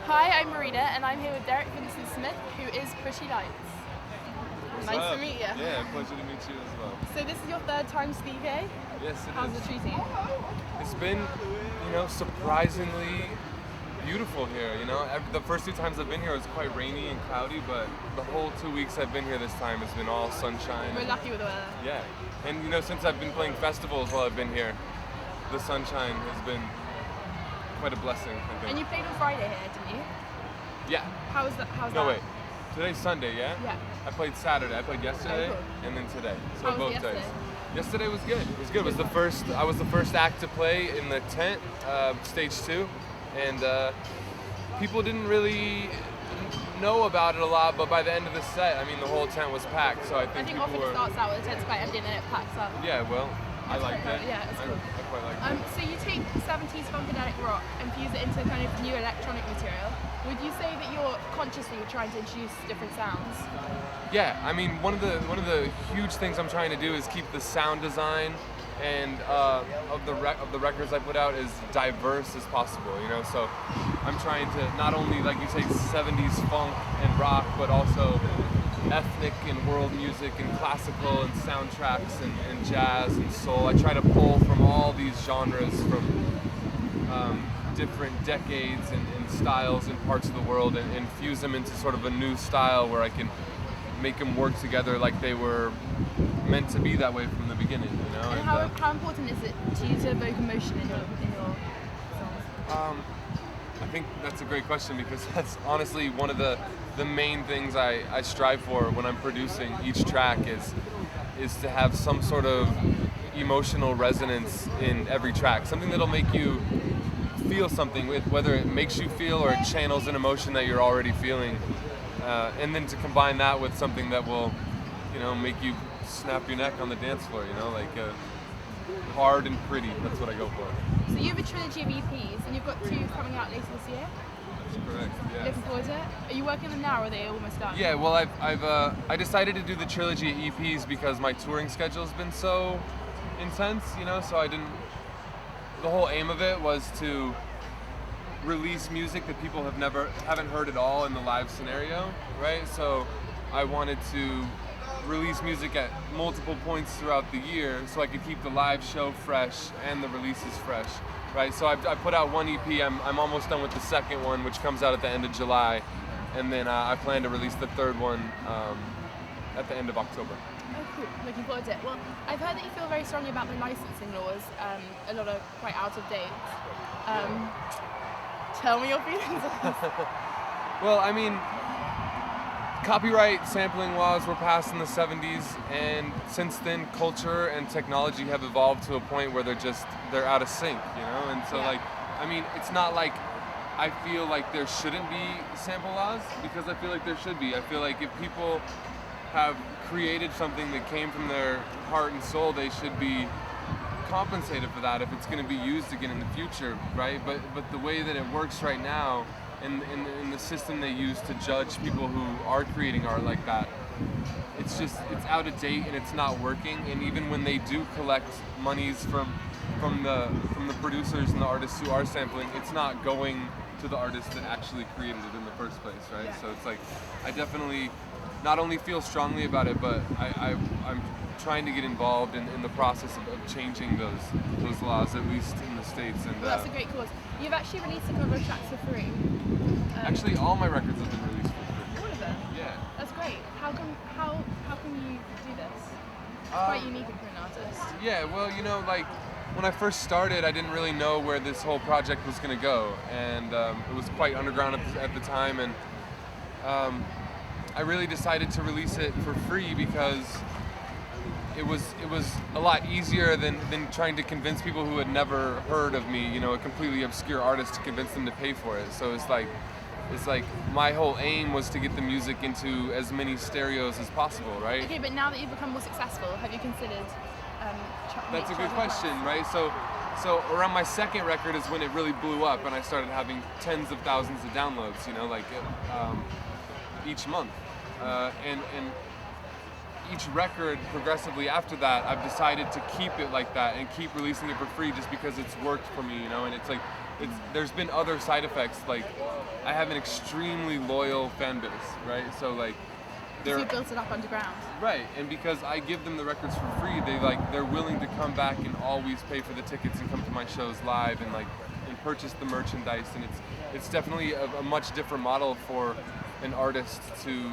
Hi, I'm Marina, and I'm here with Derek Vincent Smith, who is Pretty Lights. Nice to meet you. Yeah, pleasure to meet you as well. So this is your third time to speak here? Yes, it How's is. it treating you? It's been, surprisingly beautiful here. The first two times I've been here it was quite rainy and cloudy, but the whole 2 weeks I've been here this time has been all sunshine. We're lucky with the weather. Yeah, and since I've been playing festivals while I've been here, the sunshine has been quite a blessing, I think. And you played on Friday here, didn't you? Yeah. How's that? No, wait. Today's Sunday, yeah? Yeah. I played Saturday. I played yesterday cool. and then today. So How was both yesterday? days. Yesterday was good. It was good. I was the first act to play in the tent, stage 2, and people didn't really know about it a lot. But by the end of the set, the whole tent was packed. So I think people often were. it starts out with the tent's quite empty and then it packs up. Yeah, well, I like that. Yeah, it's cool. I quite like that. So you take 70s funkadelic rock and fuse it into kind of new electronic material. Would you say that you're consciously trying to introduce different sounds? Yeah, one of the huge things I'm trying to do is keep the sound design and of the records I put out as diverse as possible. So I'm trying to not only, like you say, 70s funk and rock, but also ethnic and world music and classical and soundtracks and jazz and soul. I try to pull from all these genres from different decades and styles and parts of the world and fuse them into sort of a new style where I can make them work together like they were meant to be that way from the beginning. And how important is it to you to evoke emotion in your songs? I think that's a great question because that's honestly one of the main things I strive for when I'm producing each track is to have some sort of emotional resonance in every track, something that'll make you feel something, whether it makes you feel or it channels an emotion that you're already feeling, and then to combine that with something that will, make you snap your neck on the dance floor, like hard and pretty. That's what I go for. So you have a trilogy of EPs, and you've got 2 coming out later this year. That's correct. Yeah. Looking forward to it. Are you working on them now, or are they almost done? Yeah. Well, I decided to do the trilogy of EPs because my touring schedule's been so intense, so I didn't. The whole aim of it was to release music that people haven't heard at all in the live scenario, right? So I wanted to release music at multiple points throughout the year so I could keep the live show fresh and the releases fresh, right? So I put out 1 EP. I'm almost done with the second one, which comes out at the end of July, and then I plan to release the third one at the end of October. Oh, cool. Looking forward to it. Well, I've heard that you feel very strongly about the licensing laws. A lot are quite out of date. Tell me your feelings on this. Well, copyright sampling laws were passed in the 70s, and since then culture and technology have evolved to a point where they're out of sync, And so it's not like I feel like there shouldn't be sample laws, because I feel like there should be. I feel like if people have created something that came from their heart and soul, they should be compensated for that if it's going to be used again in the future, right? But the way that it works right now, in the system they use to judge people who are creating art like that, it's out of date and it's not working. And even when they do collect monies from the producers and the artists who are sampling, it's not going to the artist that actually created it in the first place, right? Yeah. So it's like I definitely not only feel strongly about it, but I'm trying to get involved in the process of changing those laws, at least in the States. And Well, that's a great cause. You've actually released a couple of tracks for free. Actually, all my records have been released for free. All of them? Yeah. That's great. How can you do this? It's quite unique for an artist. Yeah, well, when I first started, I didn't really know where this whole project was going to go, and it was quite underground at the time, and I really decided to release it for free because it was a lot easier than trying to convince people who had never heard of me, a completely obscure artist, to convince them to pay for it. So it's like my whole aim was to get the music into as many stereos as possible, right? Okay, but now that you've become more successful, have you considered That's a good question, right? So around my second record is when it really blew up, and I started having tens of thousands of downloads, each month, and each record progressively after that, I've decided to keep it like that and keep releasing it for free just because it's worked for me, And it's like there's been other side effects. Like, I have an extremely loyal fan base, right? So like, So you built it up underground. right, and because I give them the records for free, they're willing to come back and always pay for the tickets and come to my shows live and purchase the merchandise, and it's definitely a much different model for an artist to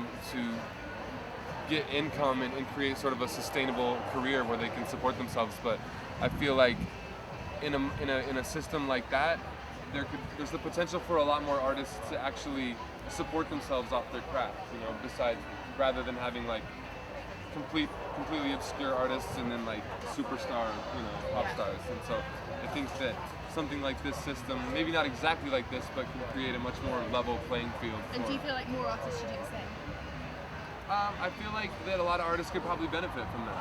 get income and create sort of a sustainable career where they can support themselves. But I feel like in a system like that, there's the potential for a lot more artists to actually support themselves off their craft, besides, rather than having like completely obscure artists and then like superstar, pop stars. And so I think that something like this system, maybe not exactly like this, but can create a much more level playing field. And do you feel like more artists should do the same? I feel like that a lot of artists could probably benefit from that.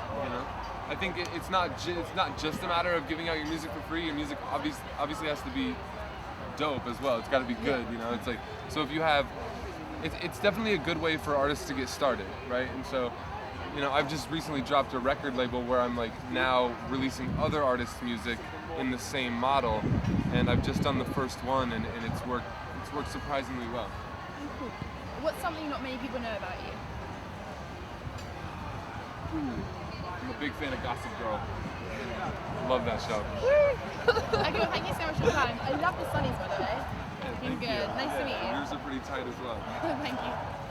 I think it's not just a matter of giving out your music for free. Your music obviously has to be dope as well. It's got to be good. It's like, so if you have, it's definitely a good way for artists to get started, right? And so, I've just recently dropped a record label where I'm like now releasing other artists' music in the same model, and I've just done the first one, and it's worked surprisingly well. Cool. What's something not many people know about you? I'm a big fan of Gossip Girl. Love that show. Okay, well, thank you so much for your time. I love the sunnies, by the way. Yeah, Been thank good. you. Nice to meet you. Yours are pretty tight as well. Thank you.